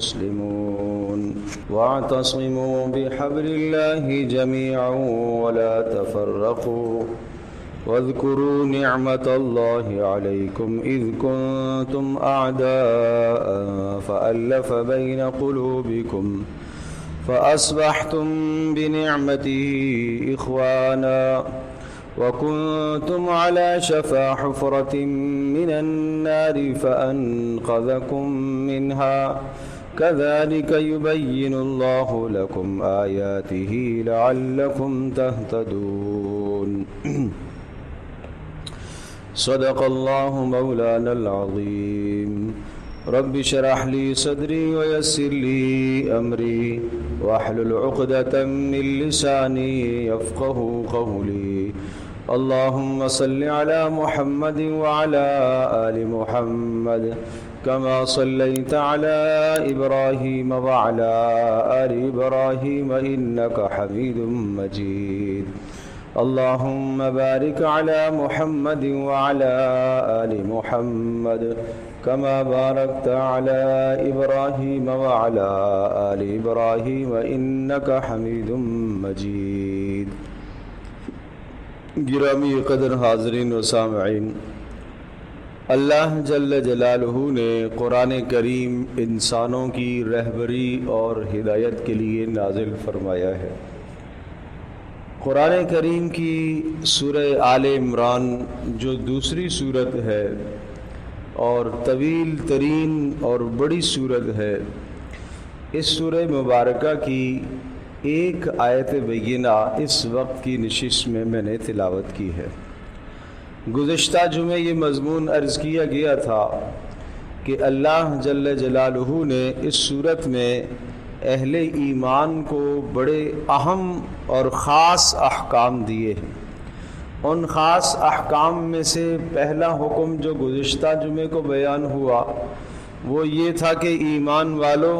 مسلمون واعتصموا بحبل الله جميعا ولا تفرقوا واذكروا نعمة الله عليكم إذ كنتم أعداء فألف بين قلوبكم فأصبحتم بنعمته إخوانا وكنتم على شفا حفرة من النار فأنقذكم منها كذلك يبين الله لكم آياته لعلكم تهتدون صدق الله مولانا العظيم رب اشرح لي صدري ويسر لي أمري واحلل عقدة من لساني يفقه قولي اللهم صل على محمد وعلى آل محمد كما صليت على إبراهيم وعلى آل إبراهيم إنك حميد مجيد اللهم بارك على محمد وعلى آل محمد كما باركت على إبراهيم وعلى آل إبراهيم إنك حميد مجيد گرامی قدر حاضرین و سامعین، اللہ جل جلالہ نے قرآن کریم انسانوں کی رہبری اور ہدایت کے لیے نازل فرمایا ہے۔ قرآن کریم کی سورہ آل عمران جو دوسری سورت ہے اور طویل ترین اور بڑی سورت ہے، اس سورہ مبارکہ کی ایک آیت بینہ اس وقت کی نشست میں نے تلاوت کی ہے۔ گزشتہ جمعے یہ مضمون عرض کیا گیا تھا کہ اللہ جل جلالہ نے اس سورت میں اہل ایمان کو بڑے اہم اور خاص احکام دیے ہیں۔ ان خاص احکام میں سے پہلا حکم جو گزشتہ جمعے کو بیان ہوا وہ یہ تھا کہ ایمان والو،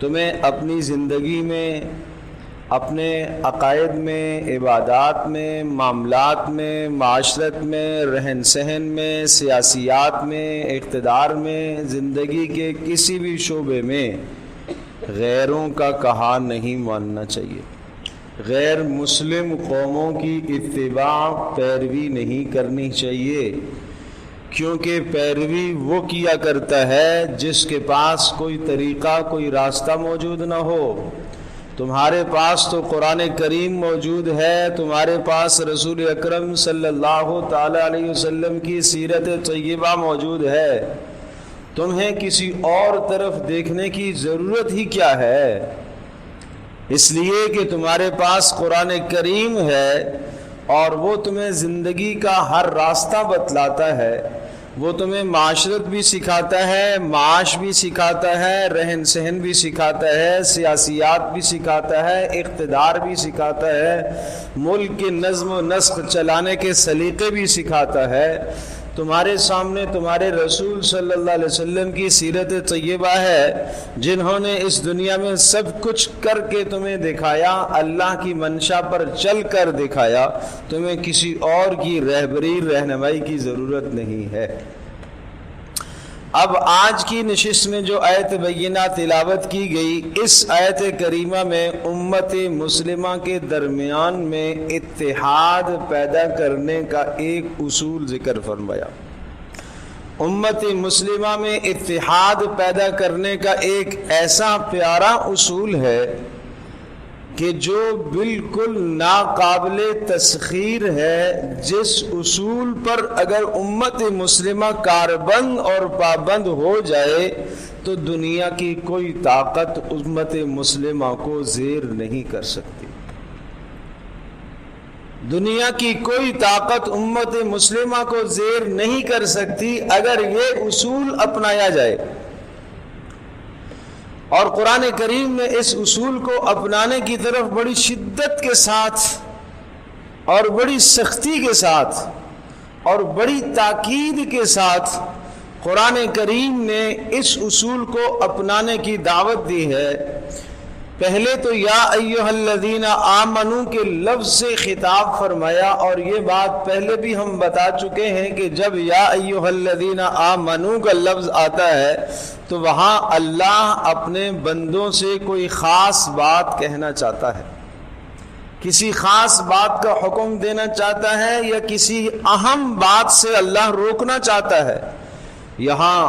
تمہیں اپنی زندگی میں، اپنے عقائد میں، عبادات میں، معاملات میں، معاشرت میں، رہن سہن میں، سیاسیات میں، اقتدار میں، زندگی کے کسی بھی شعبے میں غیروں کا کہا نہیں ماننا چاہیے۔ غیر مسلم قوموں کی اتباع، پیروی نہیں کرنی چاہیے، کیونکہ پیروی وہ کیا کرتا ہے جس کے پاس کوئی طریقہ، کوئی راستہ موجود نہ ہو۔ تمہارے پاس تو قرآن کریم موجود ہے، تمہارے پاس رسول اکرم صلی اللہ تعالی علیہ وسلم کی سیرت طیبہ موجود ہے، تمہیں کسی اور طرف دیکھنے کی ضرورت ہی کیا ہے؟ اس لیے کہ تمہارے پاس قرآن کریم ہے اور وہ تمہیں زندگی کا ہر راستہ بتلاتا ہے، وہ تمہیں معاشرت بھی سکھاتا ہے، معاش بھی سکھاتا ہے، رہن سہن بھی سکھاتا ہے، سیاسیات بھی سکھاتا ہے، اقتدار بھی سکھاتا ہے، ملک کے نظم و نسق چلانے کے سلیقے بھی سکھاتا ہے۔ تمہارے سامنے تمہارے رسول صلی اللہ علیہ وسلم کی سیرت طیبہ ہے، جنہوں نے اس دنیا میں سب کچھ کر کے تمہیں دکھایا، اللہ کی منشا پر چل کر دکھایا۔ تمہیں کسی اور کی رہبری، رہنمائی کی ضرورت نہیں ہے۔ اب آج کی نشست میں جو آیت بینہ تلاوت کی گئی، اس آیت کریمہ میں امت مسلمہ کے درمیان میں اتحاد پیدا کرنے کا ایک اصول ذکر فرمایا۔ امت مسلمہ میں اتحاد پیدا کرنے کا ایک ایسا پیارا اصول ہے کہ جو بالکل ناقابل تسخیر ہے، جس اصول پر اگر امت مسلمہ کاربند اور پابند ہو جائے تو دنیا کی کوئی طاقت امت مسلمہ کو زیر نہیں کر سکتی۔ دنیا کی کوئی طاقت امت مسلمہ کو زیر نہیں کر سکتی اگر یہ اصول اپنایا جائے۔ اور قرآن کریم نے اس اصول کو اپنانے کی طرف بڑی شدت کے ساتھ اور بڑی سختی کے ساتھ اور بڑی تاکید کے ساتھ قرآن کریم نے اس اصول کو اپنانے کی دعوت دی ہے۔ پہلے تو یا ایھا الذین آمنو کے لفظ سے خطاب فرمایا، اور یہ بات پہلے بھی ہم بتا چکے ہیں کہ جب یا ایھا الذین آمنو کا لفظ آتا ہے تو وہاں اللہ اپنے بندوں سے کوئی خاص بات کہنا چاہتا ہے، کسی خاص بات کا حکم دینا چاہتا ہے، یا کسی اہم بات سے اللہ روکنا چاہتا ہے۔ یہاں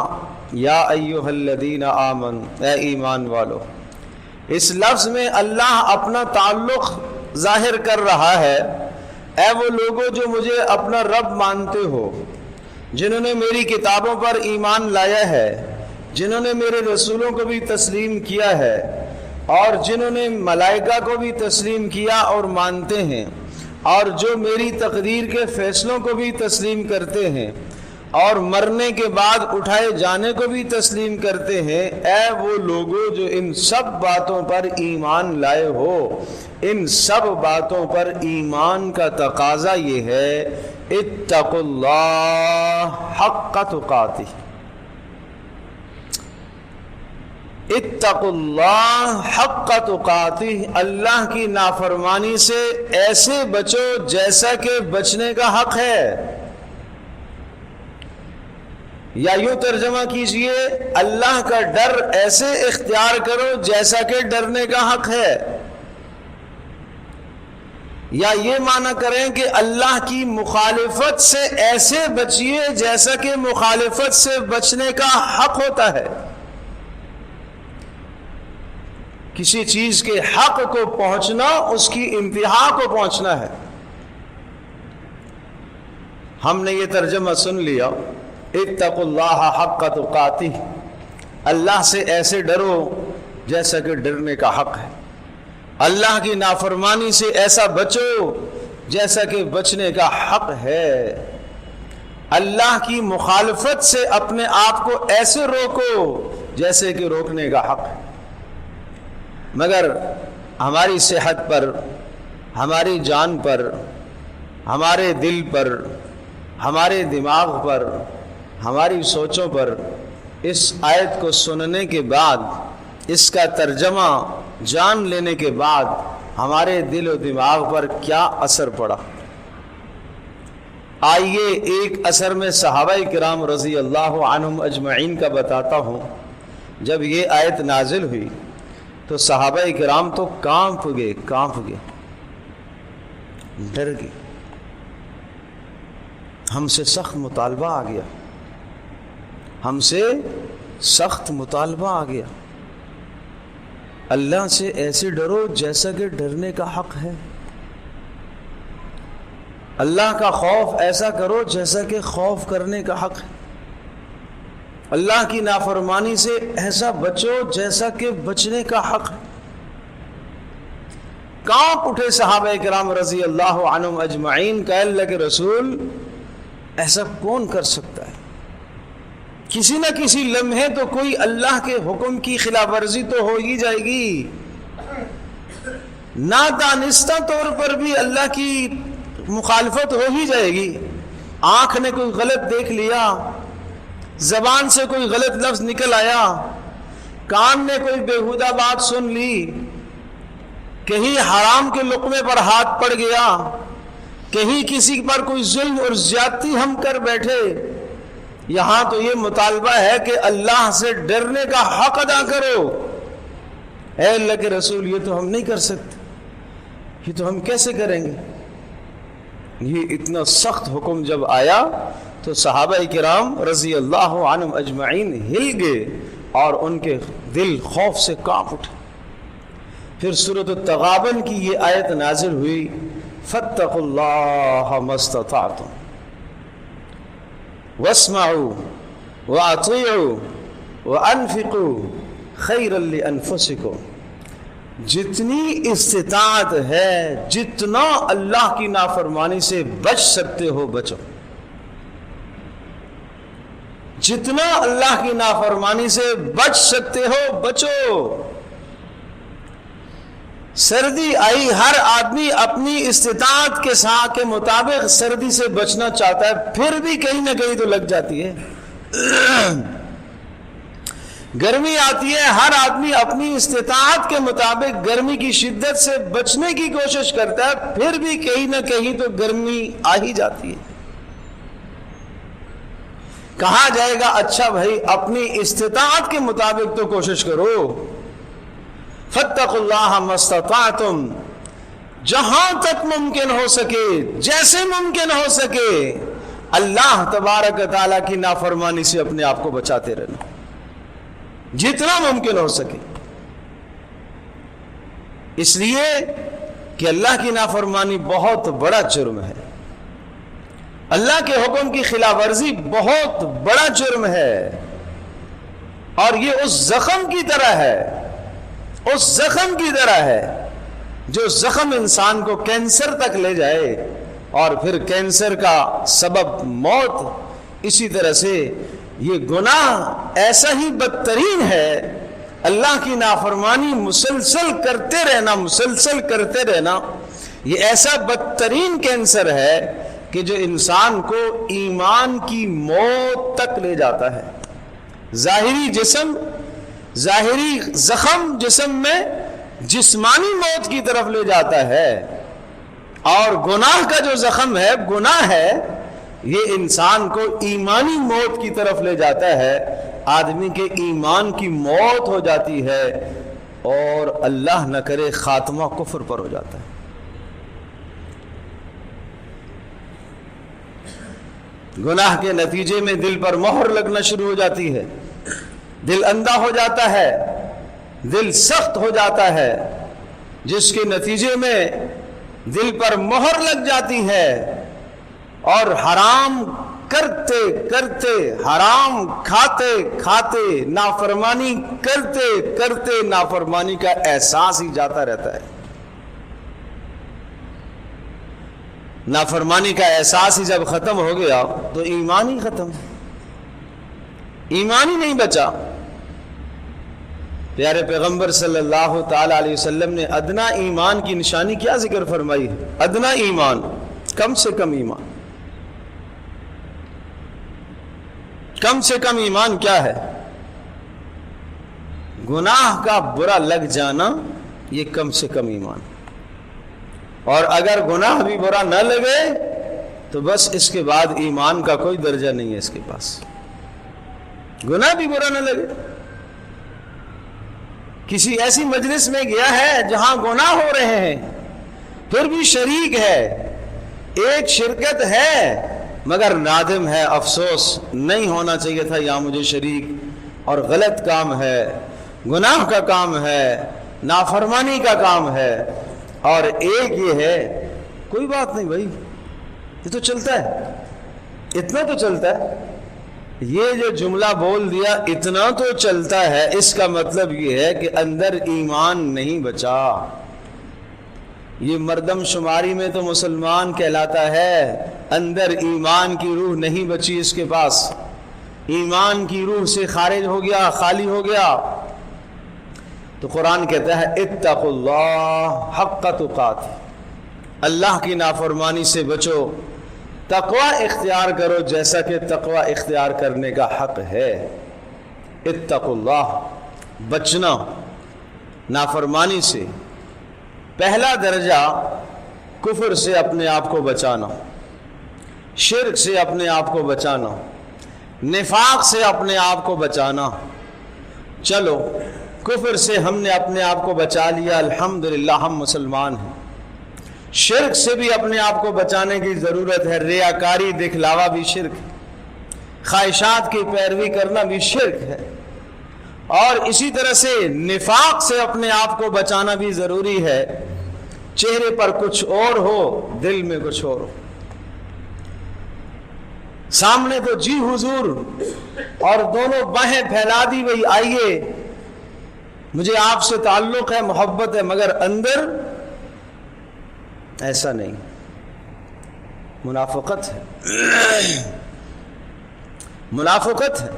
یا ایھا الذین آمنو، اے ایمان والو، اس لفظ میں اللہ اپنا تعلق ظاہر کر رہا ہے۔ اے وہ لوگوں جو مجھے اپنا رب مانتے ہو، جنہوں نے میری کتابوں پر ایمان لایا ہے، جنہوں نے میرے رسولوں کو بھی تسلیم کیا ہے، اور جنہوں نے ملائکہ کو بھی تسلیم کیا اور مانتے ہیں، اور جو میری تقدیر کے فیصلوں کو بھی تسلیم کرتے ہیں، اور مرنے کے بعد اٹھائے جانے کو بھی تسلیم کرتے ہیں، اے وہ لوگوں جو ان سب باتوں پر ایمان لائے ہو، ان سب باتوں پر ایمان کا تقاضا یہ ہے، اتقوا اللہ حق تقاتہ، اتقوا اللہ حق تقاتہ، اللہ کی نافرمانی سے ایسے بچو جیسا کہ بچنے کا حق ہے۔ یا یوں ترجمہ کیجئے، اللہ کا ڈر ایسے اختیار کرو جیسا کہ ڈرنے کا حق ہے، یا یہ معنی کریں کہ اللہ کی مخالفت سے ایسے بچیے جیسا کہ مخالفت سے بچنے کا حق ہوتا ہے۔ کسی چیز کے حق کو پہنچنا اس کی انتہا کو پہنچنا ہے۔ ہم نے یہ ترجمہ سن لیا، اتقوا اللہ حق تقاتہ، اللہ سے ایسے ڈرو جیسا کہ ڈرنے کا حق ہے، اللہ کی نافرمانی سے ایسا بچو جیسا کہ بچنے کا حق ہے، اللہ کی مخالفت سے اپنے آپ کو ایسے روکو جیسے کہ روکنے کا حق ہے۔ مگر ہماری صحت پر، ہماری جان پر، ہمارے دل پر، ہمارے دماغ پر، ہماری سوچوں پر اس آیت کو سننے کے بعد، اس کا ترجمہ جان لینے کے بعد ہمارے دل و دماغ پر کیا اثر پڑا؟ آئیے ایک اثر میں صحابہ کرام رضی اللہ عنہم اجمعین کا بتاتا ہوں۔ جب یہ آیت نازل ہوئی تو صحابہ کرام تو کانپ گئے، ڈر گئے، ہم سے سخت مطالبہ آ گیا، ہم سے سخت مطالبہ آ گیا، اللہ سے ایسے ڈرو جیسا کہ ڈرنے کا حق ہے، اللہ کا خوف ایسا کرو جیسا کہ خوف کرنے کا حق ہے، اللہ کی نافرمانی سے ایسا بچو جیسا کہ بچنے کا حق ہے۔ کانپ اٹھے صحابہ کرام رضی اللہ عنہم اجمعین، کہ اللہ کے رسول ایسا کون کر سکتا ہے؟ کسی نہ کسی لمحے تو کوئی اللہ کے حکم کی خلاف ورزی تو ہو ہی جائے گی، نادانستہ طور پر بھی اللہ کی مخالفت ہو ہی جائے گی۔ آنکھ نے کوئی غلط دیکھ لیا، زبان سے کوئی غلط لفظ نکل آیا، کان نے کوئی بیہودہ بات سن لی، کہیں حرام کے لقمے پر ہاتھ پڑ گیا، کہیں کسی پر کوئی ظلم اور زیادتی ہم کر بیٹھے۔ یہاں تو یہ مطالبہ ہے کہ اللہ سے ڈرنے کا حق ادا کرو۔ اے اللہ کے رسول، یہ تو ہم نہیں کر سکتے، یہ تو ہم کیسے کریں گے؟ یہ اتنا سخت حکم جب آیا تو صحابہ کرام رضی اللہ عنہم اجمعین ہل گئے اور ان کے دل خوف سے کانپ اٹھے۔ پھر سورۃ التغابن کی یہ آیت نازل ہوئی، فاتقوا اللہ ما استطعتم واسمعوا واطیعوا وانفقوا خیرا لانفسکم۔ جتنی استطاعت ہے، جتنا اللہ کی نافرمانی سے بچ سکتے ہو بچو، جتنا اللہ کی نافرمانی سے بچ سکتے ہو بچو۔ سردی آئی، ہر آدمی اپنی استطاعت کے ساتھ کے مطابق سردی سے بچنا چاہتا ہے، پھر بھی کہیں نہ کہیں تو لگ جاتی ہے۔ گرمی آتی ہے، ہر آدمی اپنی استطاعت کے مطابق گرمی کی شدت سے بچنے کی کوشش کرتا ہے، پھر بھی کہیں نہ کہیں تو گرمی آ ہی جاتی ہے۔ کہا جائے گا اچھا بھائی اپنی استطاعت کے مطابق تو کوشش کرو، فاتقوا اللہ ما استطعتم، جہاں تک ممکن ہو سکے، جیسے ممکن ہو سکے اللہ تبارک و تعالیٰ کی نافرمانی سے اپنے آپ کو بچاتے رہنا، جتنا ممکن ہو سکے۔ اس لیے کہ اللہ کی نافرمانی بہت بڑا جرم ہے، اللہ کے حکم کی خلاف ورزی بہت بڑا جرم ہے، اور یہ اس زخم کی طرح ہے، اس زخم کی طرح ہے جو زخم انسان کو کینسر تک لے جائے اور پھر کینسر کا سبب موت۔ اسی طرح سے یہ گناہ ایسا ہی بدترین ہے، اللہ کی نافرمانی مسلسل کرتے رہنا، مسلسل کرتے رہنا، یہ ایسا بدترین کینسر ہے کہ جو انسان کو ایمان کی موت تک لے جاتا ہے۔ ظاہری زخم جسم میں جسمانی موت کی طرف لے جاتا ہے، اور گناہ کا جو زخم ہے، گناہ ہے، یہ انسان کو ایمانی موت کی طرف لے جاتا ہے، آدمی کے ایمان کی موت ہو جاتی ہے، اور اللہ نہ کرے خاتمہ کفر پر ہو جاتا ہے۔ گناہ کے نتیجے میں دل پر مہر لگنا شروع ہو جاتی ہے، دل اندھا ہو جاتا ہے، دل سخت ہو جاتا ہے، جس کے نتیجے میں دل پر مہر لگ جاتی ہے، اور حرام کرتے کرتے، حرام کھاتے کھاتے، نافرمانی کرتے کرتے نافرمانی کا احساس ہی جاتا رہتا ہے۔ نافرمانی کا احساس ہی جب ختم ہو گیا تو ایمان ہی ختم، ایمان ہی نہیں بچا۔ پیارے پیغمبر صلی اللہ تعالی علیہ وسلم نے ادنا ایمان کی نشانی کیا ذکر فرمائی ہے؟ ادنا ایمان، کم سے کم ایمان۔ کم سے کم ایمان کیا ہے؟ گناہ کا برا لگ جانا، یہ کم سے کم ایمان۔ اور اگر گناہ بھی برا نہ لگے تو بس اس کے بعد ایمان کا کوئی درجہ نہیں ہے اس کے پاس۔ گناہ بھی برا نہ لگے، کسی ایسی مجلس میں گیا ہے جہاں گناہ ہو رہے ہیں پھر بھی شریک ہے، ایک شرکت ہے مگر نادم ہے، افسوس نہیں ہونا چاہیے تھا یہاں مجھے شریک، اور غلط کام ہے، گناہ کا کام ہے، نافرمانی کا کام ہے، اور ایک یہ ہے کوئی بات نہیں بھائی، یہ تو چلتا ہے، اتنا تو چلتا ہے۔ یہ جو جملہ بول دیا اتنا تو چلتا ہے، اس کا مطلب یہ ہے کہ اندر ایمان نہیں بچا، یہ مردم شماری میں تو مسلمان کہلاتا ہے، اندر ایمان کی روح نہیں بچی اس کے پاس، ایمان کی روح سے خارج ہو گیا، خالی ہو گیا۔ تو قرآن کہتا ہے اتقوا اللہ حق تقاتہ، اللہ کی نافرمانی سے بچو، تقوی اختیار کرو جیسا کہ تقوی اختیار کرنے کا حق ہے۔ اتقوا اللہ، بچنا نافرمانی سے، پہلا درجہ کفر سے اپنے آپ کو بچانا، شرک سے اپنے آپ کو بچانا، نفاق سے اپنے آپ کو بچانا۔ چلو کفر سے ہم نے اپنے آپ کو بچا لیا، الحمدللہ ہم مسلمان ہیں۔ شرک سے بھی اپنے آپ کو بچانے کی ضرورت ہے، ریاکاری دکھلاوا بھی شرک ہے، خواہشات کی پیروی کرنا بھی شرک ہے، اور اسی طرح سے نفاق سے اپنے آپ کو بچانا بھی ضروری ہے، چہرے پر کچھ اور ہو دل میں کچھ اور ہو، سامنے تو جی حضور اور دونوں باہیں پھیلا دی وہی آئیے مجھے آپ سے تعلق ہے، محبت ہے، مگر اندر ایسا نہیں، منافقت ہے، منافقت ہے،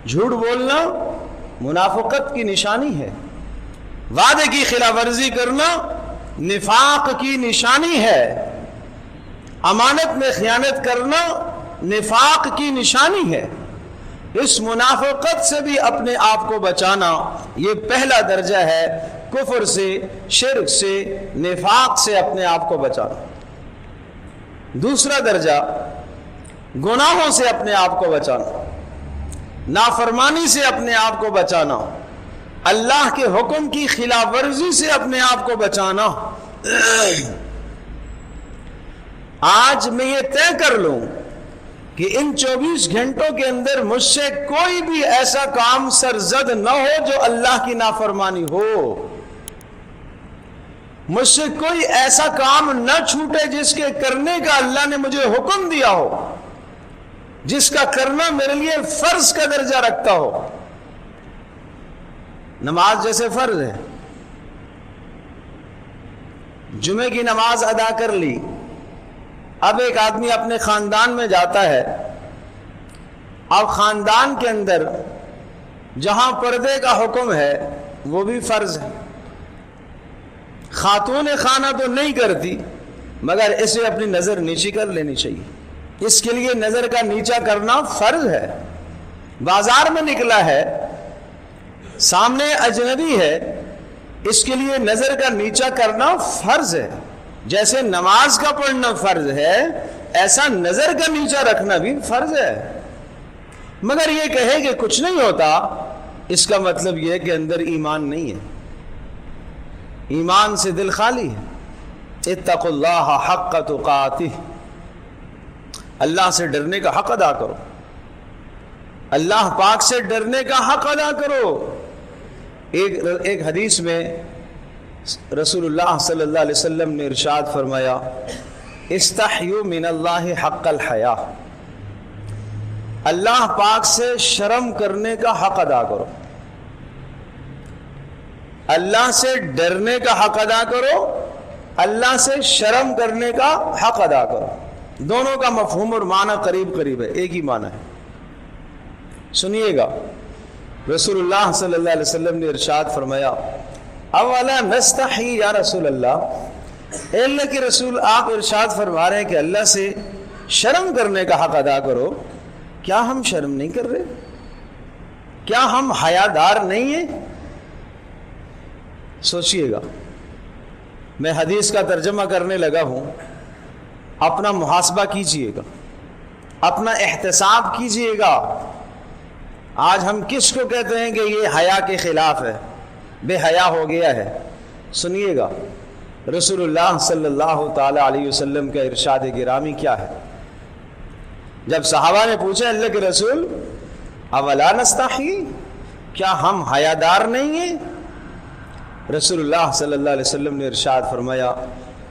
جھوٹ بولنا منافقت کی نشانی ہے، وعدے کی خلاف ورزی کرنا نفاق کی نشانی ہے، امانت میں خیانت کرنا نفاق کی نشانی ہے، اس منافقت سے بھی اپنے آپ کو بچانا، یہ پہلا درجہ ہے کفر سے، شرک سے، نفاق سے اپنے آپ کو بچانا۔ دوسرا درجہ گناہوں سے اپنے آپ کو بچانا، نافرمانی سے اپنے آپ کو بچانا، اللہ کے حکم کی خلاف ورزی سے اپنے آپ کو بچانا۔ آج میں یہ طے کر لوں کہ ان 24 گھنٹوں کے اندر مجھ سے کوئی بھی ایسا کام سرزد نہ ہو جو اللہ کی نافرمانی ہو، مجھ سے کوئی ایسا کام نہ چھوٹے جس کے کرنے کا اللہ نے مجھے حکم دیا ہو، جس کا کرنا میرے لیے فرض کا درجہ رکھتا ہو۔ نماز جیسے فرض ہے، جمعے کی نماز ادا کر لی، اب ایک آدمی اپنے خاندان میں جاتا ہے، اب خاندان کے اندر جہاں پردے کا حکم ہے وہ بھی فرض ہے، خاتون خانہ تو نہیں کرتی مگر اسے اپنی نظر نیچی کر لینی چاہیے، اس کے لیے نظر کا نیچا کرنا فرض ہے۔ بازار میں نکلا ہے، سامنے اجنبی ہے، اس کے لیے نظر کا نیچا کرنا فرض ہے۔ جیسے نماز کا پڑھنا فرض ہے، ایسا نظر کا نیچا رکھنا بھی فرض ہے۔ مگر یہ کہے کہ کچھ نہیں ہوتا، اس کا مطلب یہ کہ اندر ایمان نہیں ہے، ایمان سے دل خالی ہے۔ اتقوا اللہ حق تقاتہ، اللہ سے ڈرنے کا حق ادا کرو، اللہ پاک سے ڈرنے کا حق ادا کرو۔ ایک حدیث میں رسول اللہ صلی اللہ علیہ وسلم نے ارشاد فرمایا، استحیوا من اللہ حق الحیا، اللہ پاک سے شرم کرنے کا حق ادا کرو، اللہ سے ڈرنے کا حق ادا کرو، اللہ سے شرم کرنے کا حق ادا کرو۔ دونوں کا مفہوم اور معنی قریب قریب ہے، ایک ہی معنی ہے۔ سنیے گا، رسول اللہ صلی اللہ علیہ وسلم نے ارشاد فرمایا، اولا نستحی یا رسول اللہ، اے اللہ کے رسول آپ ارشاد فرما رہے ہیں کہ اللہ سے شرم کرنے کا حق ادا کرو، کیا ہم شرم نہیں کر رہے؟ کیا ہم حیادار نہیں ہیں؟ سوچئے گا، میں حدیث کا ترجمہ کرنے لگا ہوں، اپنا محاسبہ کیجئے گا، اپنا احتساب کیجئے گا۔ آج ہم کس کو کہتے ہیں کہ یہ حیا کے خلاف ہے، بے حیا ہو گیا ہے؟ سنیے گا، رسول اللہ صلی اللہ تعالی علیہ وسلم کا ارشاد گرامی کیا ہے؟ جب صحابہ نے پوچھا اللہ کے رسول اولا نستحی، کیا ہم حیادار نہیں ہیں؟ رسول اللہ صلی اللہ علیہ وسلم نے ارشاد فرمایا،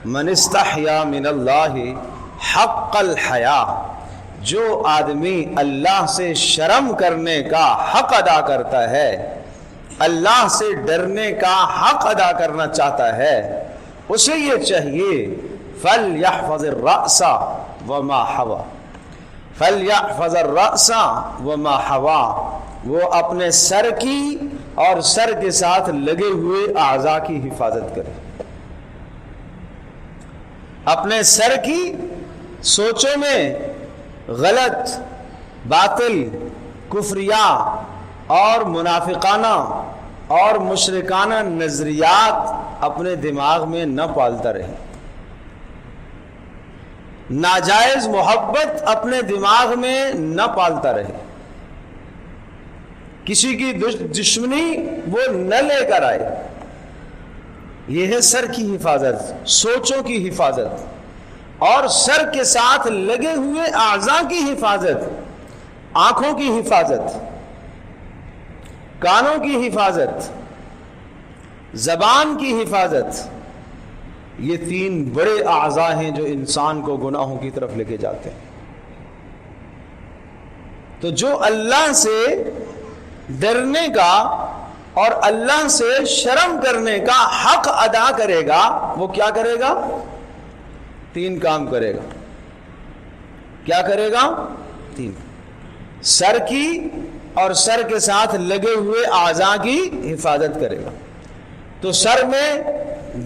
من استحیا من اللہ حق الحیا، جو آدمی اللہ سے شرم کرنے کا حق ادا کرتا ہے، اللہ سے ڈرنے کا حق ادا کرنا چاہتا ہے، اسے یہ چاہیے فَلْيَحْفَظِ الرَّأْسَ وَمَا حَوَى، فَلْيَحْفَظِ الرَّأْسَ وَمَا حَوَى، وہ اپنے سر کی اور سر کے ساتھ لگے ہوئے اعضاء کی حفاظت کرے، اپنے سر کی سوچوں میں غلط، باطل، کفریہ اور منافقانہ اور مشرکانہ نظریات اپنے دماغ میں نہ پالتا رہے، ناجائز محبت اپنے دماغ میں نہ پالتا رہے، کسی کی دشمنی وہ نہ لے کر آئے۔ یہ ہے سر کی حفاظت، سوچوں کی حفاظت، اور سر کے ساتھ لگے ہوئے اعضاء کی حفاظت، آنکھوں کی حفاظت، کانوں کی حفاظت، زبان کی حفاظت۔ یہ تین بڑے اعضاء ہیں جو انسان کو گناہوں کی طرف لے کے جاتے ہیں۔ تو جو اللہ سے ڈرنے کا اور اللہ سے شرم کرنے کا حق ادا کرے گا، وہ کیا کرے گا؟ تین کام کرے گا۔ کیا کرے گا؟ تین، سر کی اور سر کے ساتھ لگے ہوئے اعضاء کی حفاظت کرے گا۔ تو سر میں،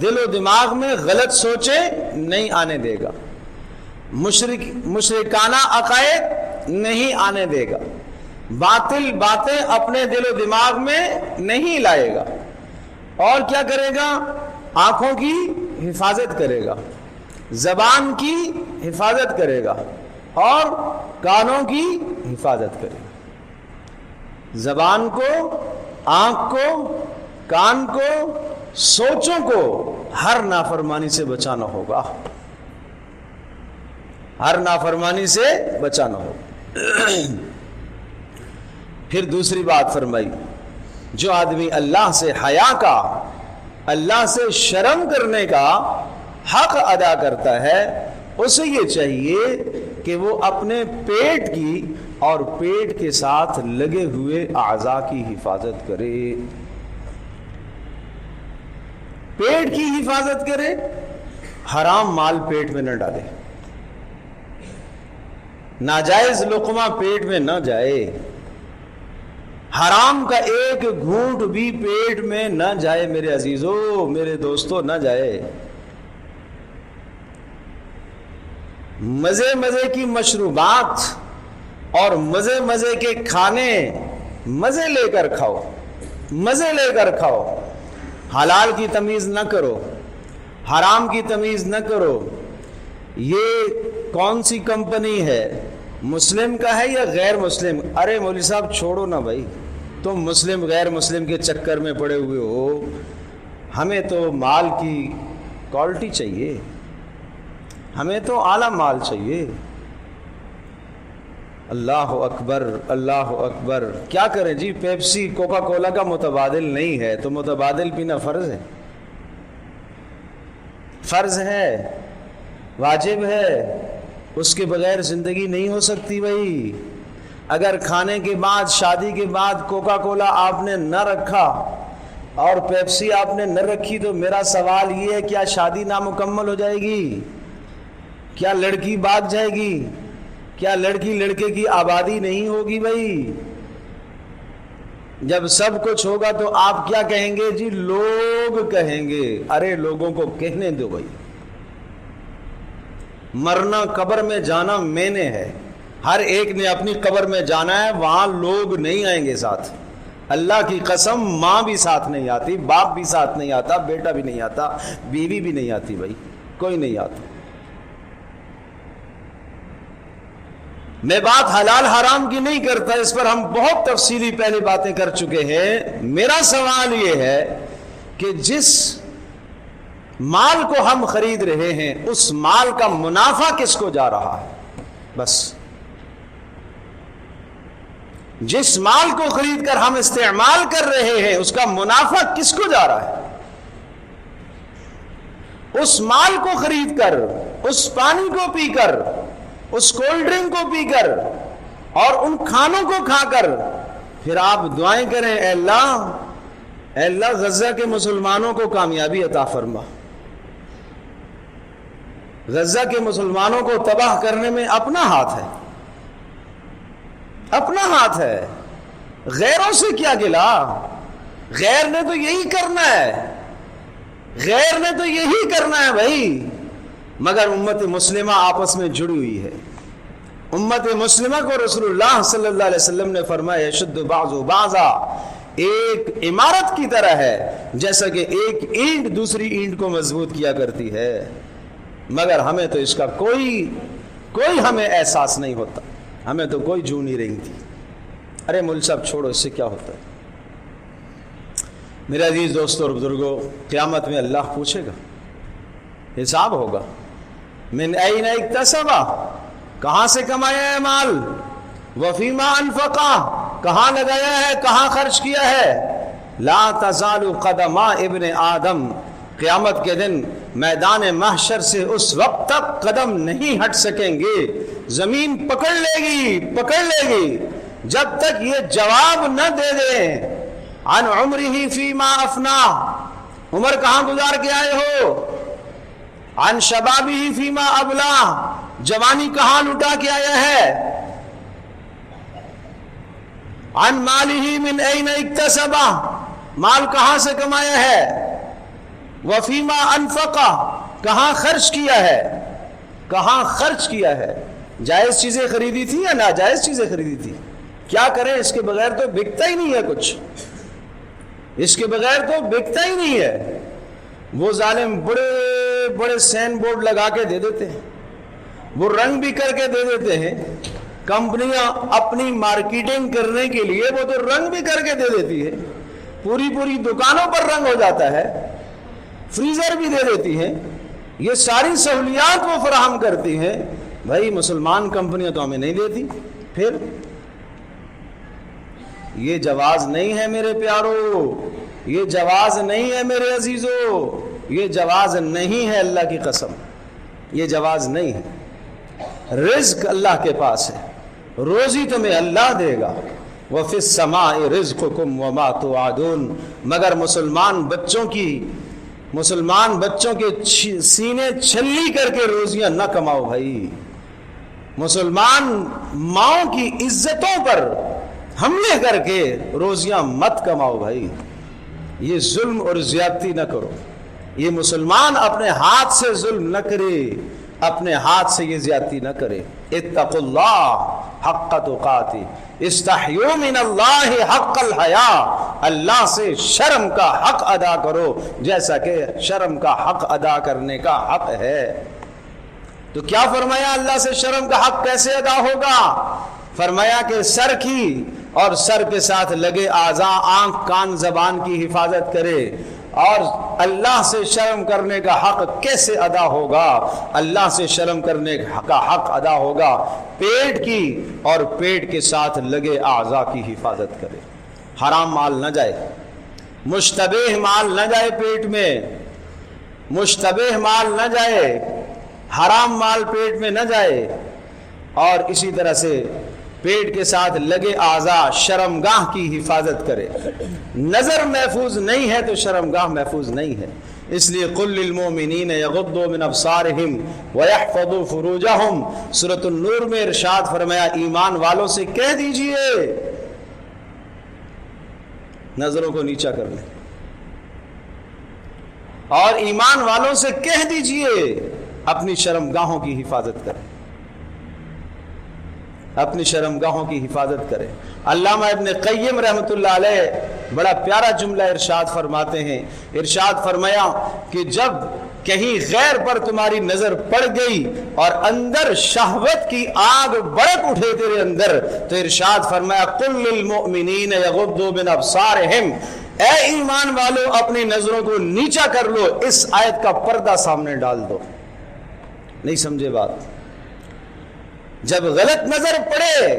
دل و دماغ میں غلط سوچیں نہیں آنے دے گا، مشرکانہ عقائد نہیں آنے دے گا، باطل باتیں اپنے دل و دماغ میں نہیں لائے گا. اور کیا کرے گا؟ آنکھوں کی حفاظت کرے گا، زبان کی حفاظت کرے گا اور کانوں کی حفاظت کرے گا. زبان کو، آنکھ کو، کان کو، سوچوں کو ہر نافرمانی سے بچانا ہوگا، ہر نافرمانی سے بچانا ہوگا. پھر دوسری بات فرمائی، جو آدمی اللہ سے حیا کا، اللہ سے شرم کرنے کا حق ادا کرتا ہے، اسے یہ چاہیے کہ وہ اپنے پیٹ کی اور پیٹ کے ساتھ لگے ہوئے اعضاء کی حفاظت کرے. پیٹ کی حفاظت کرے، حرام مال پیٹ میں نہ ڈالے، ناجائز لقمہ پیٹ میں نہ جائے، حرام کا ایک گھونٹ بھی پیٹ میں نہ جائے. میرے عزیزو، میرے دوستو، نہ جائے. مزے مزے کی مشروبات اور مزے مزے کے کھانے مزے لے کر کھاؤ، مزے لے کر کھاؤ. حلال کی تمیز نہ کرو، حرام کی تمیز نہ کرو. یہ کون سی کمپنی ہے؟ مسلم کا ہے یا غیر مسلم؟ ارے مولوی صاحب چھوڑو نا بھائی، تم مسلم غیر مسلم کے چکر میں پڑے ہوئے ہو. ہمیں تو مال کی کوالٹی چاہیے، ہمیں تو اعلیٰ مال چاہیے. اللہ اکبر، اللہ اکبر. کیا کریں جی، پیپسی کوکا کولا کا متبادل نہیں ہے تو متبادل پینا فرض ہے، فرض ہے، واجب ہے. اس کے بغیر زندگی نہیں ہو سکتی بھائی. اگر کھانے کے بعد، شادی کے بعد کوکا کولا آپ نے نہ رکھا اور پیپسی آپ نے نہ رکھی تو میرا سوال یہ ہے، کیا شادی نامکمل ہو جائے گی؟ کیا لڑکی بھاگ جائے گی؟ کیا لڑکی لڑکے کی آبادی نہیں ہوگی بھائی؟ جب سب کچھ ہوگا تو آپ کیا کہیں گے جی؟ لوگ کہیں گے. ارے لوگوں کو کہنے دو بھائی، مرنا قبر میں جانا میں نے ہے، ہر ایک نے اپنی قبر میں جانا ہے، وہاں لوگ نہیں آئیں گے ساتھ. اللہ کی قسم، ماں بھی ساتھ نہیں آتی، باپ بھی ساتھ نہیں آتا، بیٹا بھی نہیں آتا، بیوی بھی نہیں آتی بھائی، کوئی نہیں آتا. میں بات حلال حرام کی نہیں کرتا، اس پر ہم بہت تفصیلی پہلے باتیں کر چکے ہیں. میرا سوال یہ ہے کہ جس مال کو ہم خرید رہے ہیں اس مال کا منافع کس کو جا رہا ہے؟ بس جس مال کو خرید کر ہم استعمال کر رہے ہیں اس کا منافع کس کو جا رہا ہے؟ اس مال کو خرید کر، اس پانی کو پی کر، اس کولڈ ڈرنک کو پی کر اور ان کھانوں کو کھا کر پھر آپ دعائیں کریں، اے اللہ غزہ کے مسلمانوں کو کامیابی عطا فرما. غزہ کے مسلمانوں کو تباہ کرنے میں اپنا ہاتھ ہے، اپنا ہاتھ ہے. غیروں سے کیا گلا؟ غیر نے تو یہی کرنا ہے، غیر نے تو یہی کرنا ہے بھائی. مگر امت مسلمہ آپس میں جڑی ہوئی ہے. امت مسلمہ کو رسول اللہ صلی اللہ علیہ وسلم نے فرمایا، شد بعض بعضا، ایک عمارت کی طرح ہے، جیسا کہ ایک اینٹ دوسری اینٹ کو مضبوط کیا کرتی ہے. مگر ہمیں تو اس کا کوئی ہمیں احساس نہیں ہوتا، ہمیں تو کوئی جو نہیں رہی تھی. ارے مول صاحب چھوڑو، اس سے کیا ہوتا ہے؟ میرے عزیز دوستوں اور بزرگوں، قیامت میں اللہ پوچھے گا، حساب ہوگا. من این اکتسبا، کہاں سے کمایا ہے مال؟ وفیما انفقا، کہاں لگایا ہے، کہاں خرچ کیا ہے؟ لا تزال قدما ابن آدم، قیامت کے دن میدان محشر سے اس وقت تک قدم نہیں ہٹ سکیں گے، زمین پکڑ لے گی جب تک یہ جواب نہ دے دیں عن عمرہ فیما افنا، عمر کہاں گزار کے آئے ہو؟ عن شبابہ فیما ابلا، جوانی کہاں لٹا کے آیا ہے؟ عن مالہ من این اکتسبہ، مال کہاں سے کمایا ہے؟ وفیما انفقہ، کہاں خرچ کیا ہے؟ کہاں خرچ کیا ہے؟ جائز چیزیں خریدی تھی یا ناجائز چیزیں خریدی تھی؟ کیا کریں، اس کے بغیر تو بکتا ہی نہیں ہے کچھ، اس کے بغیر تو بکتا ہی نہیں ہے۔ وہ ظالم بڑے بڑے سین بورڈ لگا کے دے دیتے ہیں، وہ رنگ بھی کر کے دے دیتے ہیں، کمپنیاں اپنی مارکیٹنگ کرنے کے لیے وہ تو رنگ بھی کر کے دے دیتی ہے، پوری پوری دکانوں پر رنگ ہو جاتا ہے، فریزر بھی دے دیتی ہیں، یہ ساری سہولیات وہ فراہم کرتی ہیں۔ بھائی مسلمان کمپنیاں تو ہمیں نہیں دیتی، پھر یہ جواز نہیں ہے میرے پیارو، یہ جواز نہیں ہے میرے عزیزو، یہ جواز نہیں ہے، اللہ کی قسم یہ جواز نہیں ہے۔ رزق اللہ کے پاس ہے، روزی تمہیں اللہ دے گا، وَفِي السَّمَاءِ رِزْقُكُمْ وَمَا تُوعَدُونَ، مگر مسلمان بچوں کے سینے چھلی کر کے روزیاں نہ کماؤ بھائی، مسلمان ماؤں کی عزتوں پر حملے کر کے روزیاں مت کماؤ بھائی، یہ ظلم اور زیادتی نہ کرو، یہ مسلمان اپنے ہاتھ سے ظلم نہ کرے، اپنے ہاتھ سے یہ زیادتی نہ کرے۔ اتقوا اللہ حق تقاتی استحیوا من اللہ حق الحیاء، اللہ سے شرم کا حق ادا کرو جیسا کہ شرم کا حق ادا کرنے کا حق ہے۔ تو کیا فرمایا، اللہ سے شرم کا حق کیسے ادا ہوگا؟ فرمایا کہ سر کی اور سر کے ساتھ لگے اعضاء، آنکھ کان زبان کی حفاظت کرے۔ اور اللہ سے شرم کرنے کا حق کیسے ادا ہوگا؟ اللہ سے شرم کرنے کا حق ادا ہوگا پیٹ کی، اور پیٹ کے ساتھ لگے اعضاء کی حفاظت کرے، حرام مال نہ جائے، مشتبہ مال نہ جائے پیٹ میں، مشتبہ مال نہ جائے، حرام مال پیٹ میں نہ جائے، اور اسی طرح سے پیٹ کے ساتھ لگے اعضاء شرمگاہ کی حفاظت کرے۔ نظر محفوظ نہیں ہے تو شرمگاہ محفوظ نہیں ہے، اس لیے قل للمؤمنین یغضوا من ابصارہم ویحفظوا فروجہم، سورۃ النور میں ارشاد فرمایا ایمان والوں سے کہہ دیجئے نظروں کو نیچا کر لیں، اور ایمان والوں سے کہہ دیجئے اپنی شرمگاہوں کی حفاظت کریں، اپنی شرمگاہوں کی حفاظت کریں۔ علامہ ابن قیم رحمۃ اللہ علیہ بڑا پیارا جملہ ارشاد فرماتے ہیں، ارشاد فرمایا کہ جب کہیں غیر پر تمہاری نظر پڑ گئی اور اندر شہوت کی آگ بڑک اٹھے تیرے اندر، تو ارشاد فرمایا قل للمؤمنین یغضوا من ابصارہم، اے ایمان والو اپنی نظروں کو نیچا کر لو، اس آیت کا پردہ سامنے ڈال دو۔ نہیں سمجھے بات؟ جب غلط نظر پڑے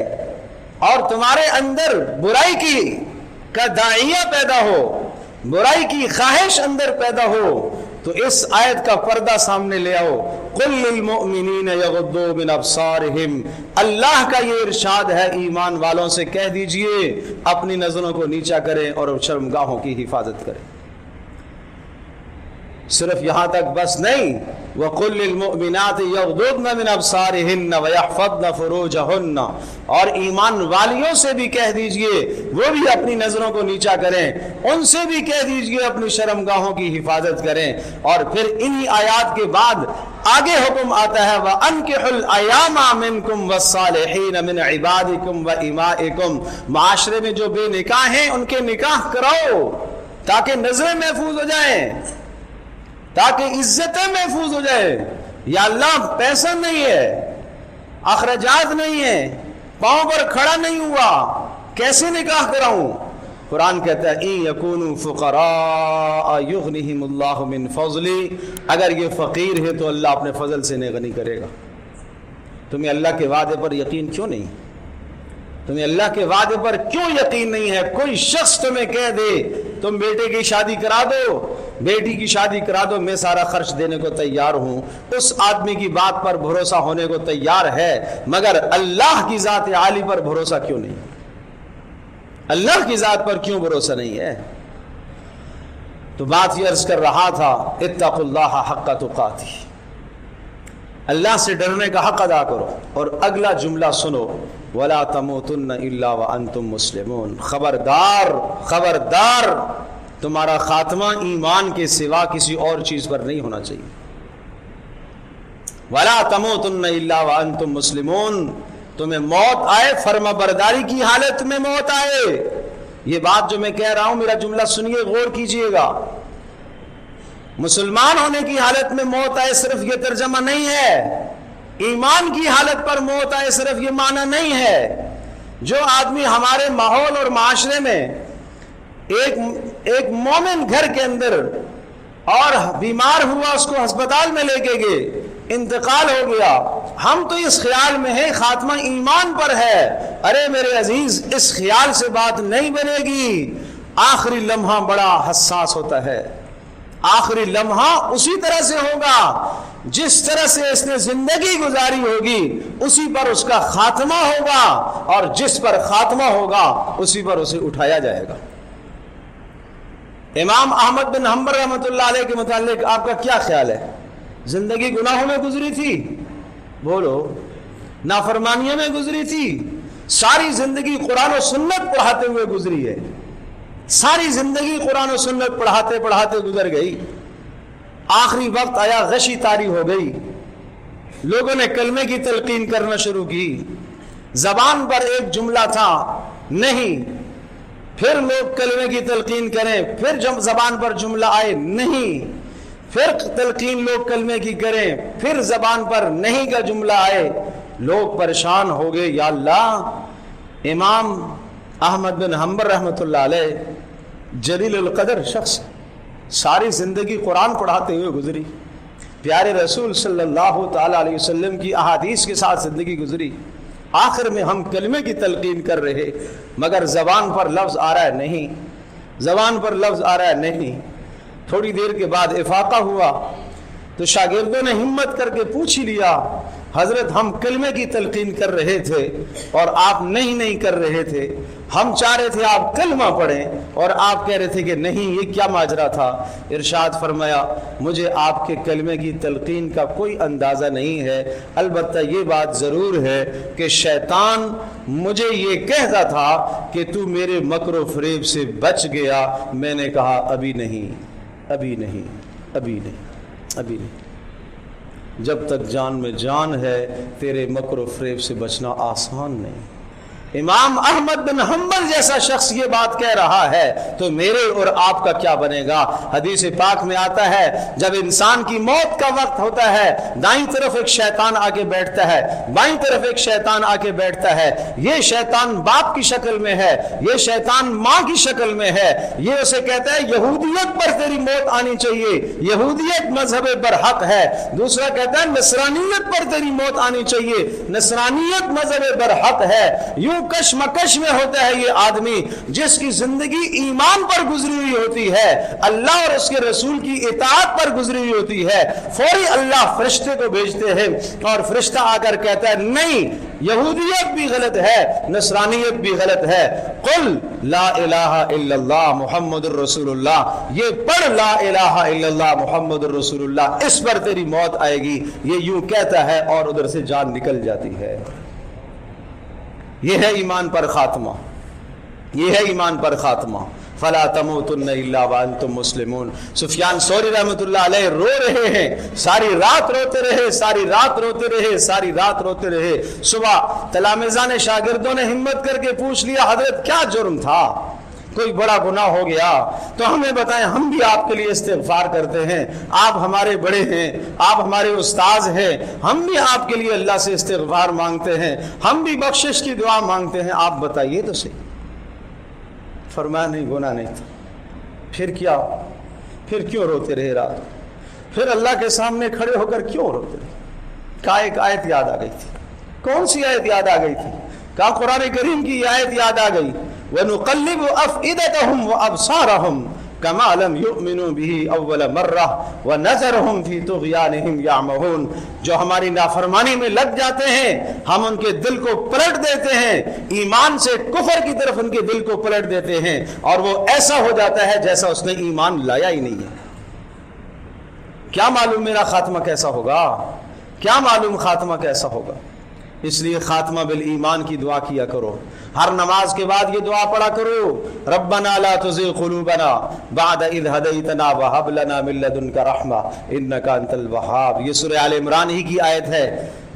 اور تمہارے اندر برائی کی کا داعیہ پیدا ہو، برائی کی خواہش اندر پیدا ہو، تو اس آیت کا پردہ سامنے لے آؤ، قل للمؤمنین یغضوا من ابصارہم، اللہ کا یہ ارشاد ہے ایمان والوں سے کہہ دیجئے اپنی نظروں کو نیچا کریں اور شرمگاہوں کی حفاظت کریں۔ صرف یہاں تک بس نہیں، وَقُلْ لِلْمُؤْمِنَاتِ يَغْضُضْنَ مِنْ أَبْصَارِهِنَّ وَيَحْفَظْنَ فُرُوجَهُنَّ، اور ایمان والیوں سے بھی کہہ دیجئے وہ بھی اپنی نظروں کو نیچا کریں، ان سے بھی کہہ دیجئے اپنی شرمگاہوں کی حفاظت کریں۔ اور پھر انہی آیات کے بعد آگے حکم آتا ہے وَأَنْكِحُوا الْأَيَامَ مِنْكُمْ وَالصَّالِحِينَ مِنْ عِبَادِكُمْ وَإِمَائِكُمْ، معاشرے میں جو بے نکاح ہیں ان کے نکاح کراؤ تاکہ نظریں محفوظ ہو جائیں، تاکہ عزتیں محفوظ ہو جائے۔ یا اللہ پیسہ نہیں ہے، اخراجات نہیں ہے، پاؤں پر کھڑا نہیں ہوا، کیسے نکاح کراؤں؟ قرآن کہتا ہے اِن یکونوا فقراء یغنہم اللہ من فضلہ، اگر یہ فقیر ہے تو اللہ اپنے فضل سے انہیں غنی کرے گا۔ تمہیں اللہ کے وعدے پر یقین کیوں نہیں؟ تمہیں اللہ کے وعدے پر کیوں یقین نہیں ہے؟ کوئی شخص تمہیں کہہ دے تم بیٹے کی شادی کرا دو، بیٹی کی شادی کرا دو، میں سارا خرچ دینے کو تیار ہوں، اس آدمی کی بات پر بھروسہ ہونے کو تیار ہے، مگر اللہ کی ذات عالی پر بھروسہ کیوں نہیں؟ اللہ کی ذات پر کیوں بھروسہ نہیں ہے؟ تو بات یہ عرض کر رہا تھا اتقوا اللہ حق تقاتی، اللہ سے ڈرنے کا حق ادا کرو۔ اور اگلا جملہ سنو، وَلَا تَمُوتُنَّ إِلَّا وَأَنْتُمْ مُسْلِمُونَ، خبردار خبردار تمہارا خاتمہ ایمان کے سوا کسی اور چیز پر نہیں ہونا چاہیے۔ وَلَا تَمُوتُنَّ إِلَّا وَأَنْتُمْ مُسْلِمُونَ، تمہیں موت آئے فرما برداری کی حالت میں موت آئے. یہ بات جو میں کہہ رہا ہوں میرا جملہ سنیے، غور کیجئے گا. مسلمان ہونے کی حالت میں موت آئے صرف یہ ترجمہ نہیں ہے، ایمان کی حالت پر موت آئے صرف یہ معنی نہیں ہے. جو آدمی ہمارے ماحول اور معاشرے میں ایک مومن گھر کے اندر اور بیمار ہوا، اس کو ہسپتال میں لے کے گئے، انتقال ہو گیا، ہم تو اس خیال میں ہیں خاتمہ ایمان پر ہے. ارے میرے عزیز، اس خیال سے بات نہیں بنے گی. آخری لمحہ بڑا حساس ہوتا ہے. آخری لمحہ اسی طرح سے ہوگا جس طرح سے اس نے زندگی گزاری ہوگی، اسی پر اس کا خاتمہ ہوگا، اور جس پر خاتمہ ہوگا اسی پر اسے اٹھایا جائے گا. امام احمد بن حنبل رحمۃ اللہ علیہ کے متعلق آپ کا کیا خیال ہے؟ زندگی گناہوں میں گزری تھی، بولو، نافرمانیوں میں گزری تھی، ساری زندگی قرآن و سنت پڑھاتے ہوئے گزری ہے، ساری زندگی قرآن و سنت پڑھاتے پڑھاتے گزر گئی. آخری وقت آیا، غشی طاری ہو گئی، لوگوں نے کلمے کی تلقین کرنا شروع کی، زبان پر ایک جملہ تھا نہیں، پھر لوگ کلمے کی تلقین کریں، پھر جب زبان پر جملہ آئے نہیں، پھر تلقین لوگ کلمے کی کریں، پھر زبان پر نہیں کا جملہ آئے، لوگ پریشان ہو گئے. یا اللہ، امام احمد بن حنبل رحمۃ اللہ علیہ جلیل القدر شخص، ساری زندگی قرآن پڑھاتے ہوئے گزری، پیارے رسول صلی اللہ تعالی علیہ وسلم کی احادیث کے ساتھ زندگی گزری. آخر میں ہم کلمے کی تلقین کر رہے، مگر زبان پر لفظ آ رہا ہے نہیں، زبان پر لفظ آ رہا ہے نہیں. تھوڑی دیر کے بعد افاقہ ہوا تو شاگردوں نے ہمت کر کے پوچھ ہی لیا، حضرت ہم کلمے کی تلقین کر رہے تھے اور آپ نہیں کر رہے تھے، ہم چاہ رہے تھے آپ کلمہ پڑھیں اور آپ کہہ رہے تھے کہ نہیں، یہ کیا ماجرا تھا؟ ارشاد فرمایا، مجھے آپ کے کلمے کی تلقین کا کوئی اندازہ نہیں ہے، البتہ یہ بات ضرور ہے کہ شیطان مجھے یہ کہتا تھا کہ تو میرے مکر و فریب سے بچ گیا. میں نے کہا ابھی نہیں، ابھی نہیں، ابھی نہیں، ابھی نہیں. جب تک جان میں جان ہے تیرے مکر و فریب سے بچنا آسان نہیں. امام احمد بن حنبل جیسا شخص یہ بات کہہ رہا ہے تو میرے اور آپ کا کیا بنے گا؟ حدیث پاک میں آتا ہے جب انسان کی موت کا وقت ہوتا ہے، دائیں طرف ایک شیطان آ کے بیٹھتا ہے، بائیں طرف ایک شیطان آ کے بیٹھتا ہے. یہ شیطان باپ کی شکل میں ہے، یہ شیطان ماں کی شکل میں ہے. یہ اسے کہتا ہے یہودیت پر تیری موت آنی چاہیے، یہودیت مذہب پر حق ہے. دوسرا کہتا ہے نصرانیت پر تیری موت آنی چاہیے، نصرانیت مذہب پر حق ہے. یوں کشمکش میں ہوتا ہے یہ آدمی جس کی زندگی ایمان پر گزری ہوئی ہوتی ہے، اللہ اور اس کے رسول کی اطاعت پر گزری ہوئی ہوتی ہے. فوری اللہ فرشتے کو بھیجتے ہیں اور فرشتہ آ کر کہتا ہے نہیں، یہودیت بھی غلط ہے، نصرانیت بھی غلط ہے. قل لا الہ الا اللہ محمد الرسول اللہ، یہ پڑھ لا الہ الا اللہ محمد الرسول اللہ، اس پر تیری موت آئے گی. یہ یوں کہتا ہے اور ادھر سے جان نکل جاتی ہے. یہ ہے ایمان پر خاتمہ، یہ ہے ایمان پر خاتمہ. فلا تموتن الا وانتم مسلمون. سفیان ثوری رحمۃ اللہ علیہ رو رہے ہیں، ساری رات روتے رہے، ساری رات روتے رہے، ساری رات روتے رہے. صبح تلامذہ نے، شاگردوں نے ہمت کر کے پوچھ لیا حضرت کیا جرم تھا؟ کوئی بڑا گناہ ہو گیا تو ہمیں بتائیں، ہم بھی آپ کے لیے استغفار کرتے ہیں، آپ ہمارے بڑے ہیں، آپ ہمارے استاذ ہیں، ہم بھی آپ کے لیے اللہ سے استغفار مانگتے ہیں، ہم بھی بخشش کی دعا مانگتے ہیں، آپ بتائیے تو صحیح. فرمایا نہیں، گناہ نہیں تھا. پھر کیا؟ پھر کیوں روتے رہے رات؟ پھر اللہ کے سامنے کھڑے ہو کر کیوں روتے رہے؟ کہا ایک آیت یاد آ گئی تھی. کون سی آیت یاد آ گئی تھی؟ کہا قرآن کریم کی آیت یاد آ گئی، وَنُقَلِّبُ أَفْئِدَتَهُمْ وَأَبْصَارَهُمْ كَمَا لَمْ يُؤْمِنُوا بِهِ أَوَّلَ مَرَّةٍ وَنَذَرُهُمْ فِي طُغْيَانِهِمْ يَعْمَهُونَ. جو ہماری نافرمانی میں لگ جاتے ہیں ہم ان کے دل کو پلٹ دیتے ہیں، ایمان سے کفر کی طرف ان کے دل کو پلٹ دیتے ہیں، اور وہ ایسا ہو جاتا ہے جیسا اس نے ایمان لایا ہی نہیں ہے. کیا معلوم میرا خاتمہ کیسا ہوگا؟ کیا معلوم خاتمہ کیسا ہوگا؟ اس لیے خاتمہ بالایمان کی دعا کیا کرو. ہر نماز کے بعد یہ دعا پڑھا کرو، ربنا لا تزغ قلوبنا بعد اذ هديتنا وهب لنا من لدنك رحمة انك انت الوهاب. یہ سورہ آل عمران ہی کی آیت ہے،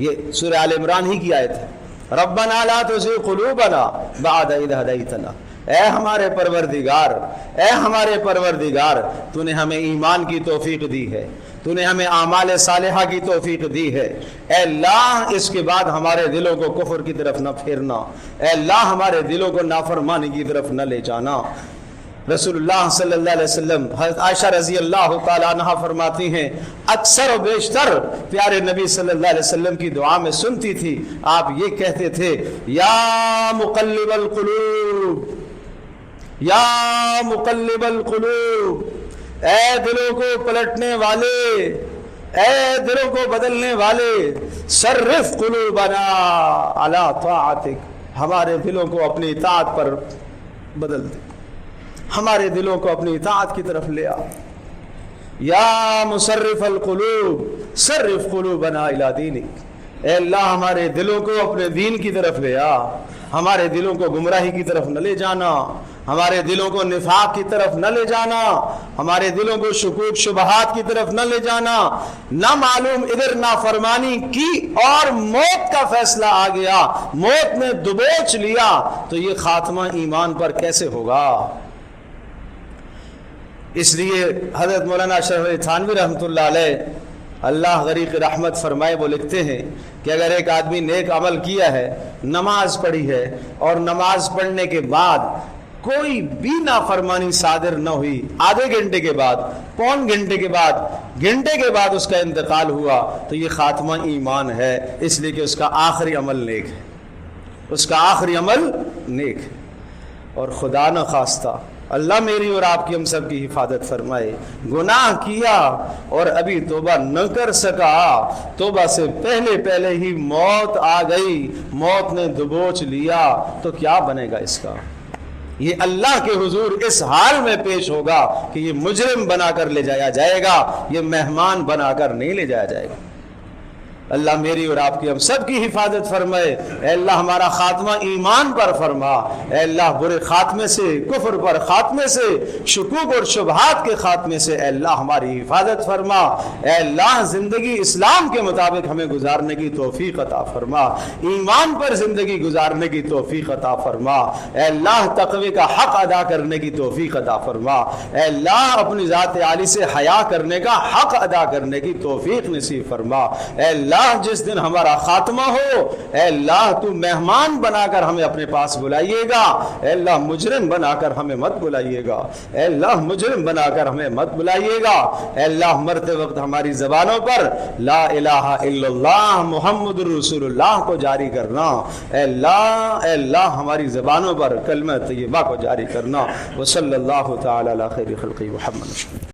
یہ سورہ آل عمران ہی کی آیت ہے. ربنا لا تزغ قلوبنا بعد اذ ہدیتنا، اے ہمارے پروردگار تو نے ہمیں ایمان کی توفیق دی ہے، تو نے ہمیں اعمال صالحہ کی توفیق دی ہے، اے اللہ اس کے بعد ہمارے دلوں کو کفر کی طرف نہ پھیرنا، اے اللہ ہمارے دلوں کو نافرمانی کی طرف نہ لے جانا۔ رسول اللہ صلی اللہ علیہ وسلم، حضرت عائشہ رضی اللہ تعالیٰ عنہ فرماتی ہیں اکثر و بیشتر پیارے نبی صلی اللہ علیہ وسلم کی دعا میں سنتی تھی، آپ یہ کہتے تھے یا مقلب القلوب، یا مقلب القلوب، اے دلوں کو پلٹنے والے، اے دلوں کو بدلنے والے، صرف قلوبنا علی طاعتک، ہمارے دلوں کو اپنی اطاعت پر بدل دے، ہمارے دلوں کو اپنی اطاعت کی طرف لے آ۔ یا مصرف القلوب صرف قلوبنا الی دینک، اے اللہ ہمارے دلوں کو اپنے دین کی طرف لے آ، ہمارے دلوں کو گمراہی کی طرف نہ لے جانا، ہمارے دلوں کو نفاق کی طرف نہ لے جانا، ہمارے دلوں کو شکوک شبہات کی طرف نہ لے جانا، نہ معلوم ادھر نافرمانی کی اور موت کا فیصلہ آ گیا، موت نے دبوچ لیا تو یہ خاتمہ ایمان پر کیسے ہوگا؟ اس لیے حضرت مولانا اشرف علی تھانوی رحمۃ اللہ علیہ اللہ غریق رحمت فرمائے، وہ لکھتے ہیں کہ اگر ایک آدمی نیک عمل کیا ہے، نماز پڑھی ہے، اور نماز پڑھنے کے بعد کوئی بھی نافرمانی صادر نہ ہوئی، آدھے گھنٹے کے بعد، پون گھنٹے کے بعد، گھنٹے کے بعد اس کا انتقال ہوا، تو یہ خاتمہ ایمان ہے، اس لیے کہ اس کا آخری عمل نیک ہے، اس کا آخری عمل نیک ہے۔ اور خدا نہ خواستہ اللہ میری اور آپ کی ہم سب کی حفاظت فرمائے، گناہ کیا اور ابھی توبہ نہ کر سکا، توبہ سے پہلے ہی موت آ گئی، موت نے دبوچ لیا، تو کیا بنے گا اس کا؟ یہ اللہ کے حضور اس حال میں پیش ہوگا کہ یہ مجرم بنا کر لے جایا جائے گا، یہ مہمان بنا کر نہیں لے جایا جائے گا۔ اللہ میری اور آپ کی ہم سب کی حفاظت فرمائے، اے اللہ ہمارا خاتمہ ایمان پر فرما، اے اللہ برے خاتمے سے، کفر پر خاتمے سے، شکوک اور شبہات کے خاتمے سے اے اللہ ہماری حفاظت فرما، اے اللہ زندگی اسلام کے مطابق ہمیں گزارنے کی توفیق عطا فرما، ایمان پر زندگی گزارنے کی توفیق عطا فرما، اے اللہ تقوی کا حق ادا کرنے کی توفیق عطا فرما، اے اللہ اپنی ذات عالی سے حیا کرنے کا حق ادا کرنے کی توفیق نصیب فرما، اے اللہ جس دن ہمارا خاتمہ ہو، اے اللہ تو مہمان بنا کر ہمیں اپنے پاس بلائیے گا، اے اللہ مجرم بنا کر ہمیں مت بلائیے گا، اے اللہ مجرم بنا کر ہمیں مت بلائیے گا، اے اللہ مرتے وقت ہماری زبانوں پر لا الہ الا اللہ محمد رسول اللہ کو جاری کرنا، اے اللہ ہماری زبانوں پر کلمہ طیبہ کو جاری کرنا۔ وصلی اللہ تعالی علی خیر خلقہ محمد۔